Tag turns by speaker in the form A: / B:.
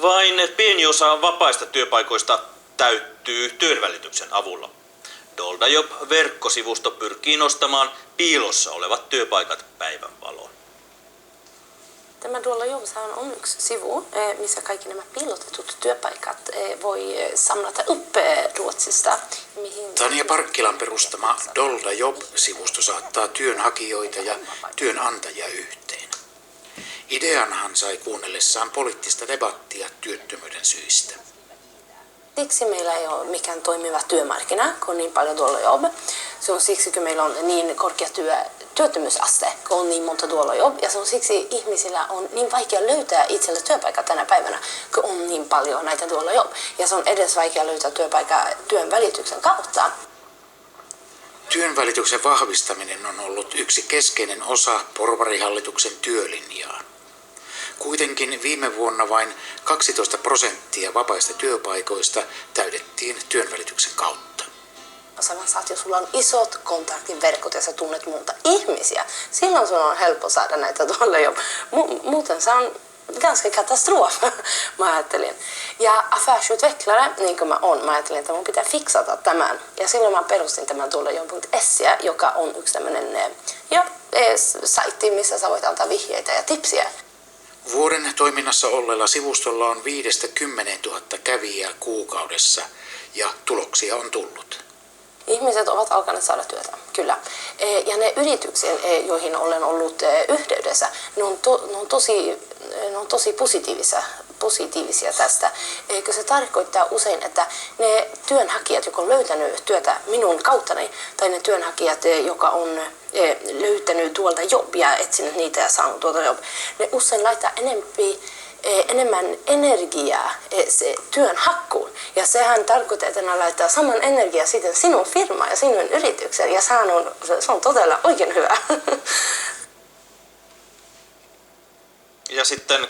A: Vain pieni osa vapaista työpaikoista täyttyy työnvälityksen avulla. Doldajob-verkkosivusto pyrkii nostamaan piilossa olevat työpaikat päivänvaloon.
B: Tämä Doldajob on yksi sivu, missä kaikki nämä piilotetut työpaikat voi samlata upp Ruotsista.
C: Tanja Parkkilan perustama Doldajob-sivusto saattaa työnhakijoita ja työnantajia yhteen. Idean hän sai kuunnellessaan poliittista debattia työttömyyden syistä.
B: Siksi meillä ei ole mikään toimiva työmarkkina, kun on niin paljon Doldajob. Se on siksi, kun meillä on niin korkea työttömyysaste, kun on niin monta Doldajob. Ja se on siksi ihmisillä on niin vaikea löytää itselle työpaikkaa tänä päivänä, kun on niin paljon näitä Doldajob. Ja se on edes vaikea löytää työpaikkaa työn välityksen kautta.
C: Työnvälityksen vahvistaminen on ollut yksi keskeinen osa porvarihallituksen työlinjaa. Kuitenkin viime vuonna vain 12% vapaista työpaikoista täydettiin työnvälityksen kautta.
B: Sä saat, jos sulla on isot kontaktiverkot ja sä tunnet muuta ihmisiä, silloin sun on helppo saada näitä Doldajob. Muuten se on ganska katastrof, mä ajattelin. Ja affärsutvecklare, niin kuin mä ajattelin, että mun pitää fiksata tämän. Ja silloin mä perustin tämän Doldajob.se, joka on yksi tämmönen saitti, missä sä voit antaa vihjeitä ja tipsiä.
C: Vuoden toiminnassa olleella sivustolla on 5-10 000 kävijää kuukaudessa ja tuloksia on tullut.
B: Ihmiset ovat alkaneet saada työtä, kyllä. Ja ne yritykset, joihin olen ollut yhteydessä, ne on tosi positiivisia tästä. Eikö se tarkoittaa usein, että ne työnhakijat, jotka on löytänyt työtä minun kauttani, tai ne työnhakijat, jotka on löytänyt tuolta jobbia, etsinyt niitä ja saanut tuolta job, ne usein laittaa enemmän energiaa se työn hakkuun. Ja sehän tarkoittaa, että ne laittaa saman energiaa sitten sinun firmaan ja sinun yritykseen. Ja se on todella oikein hyvä.
A: Ja sitten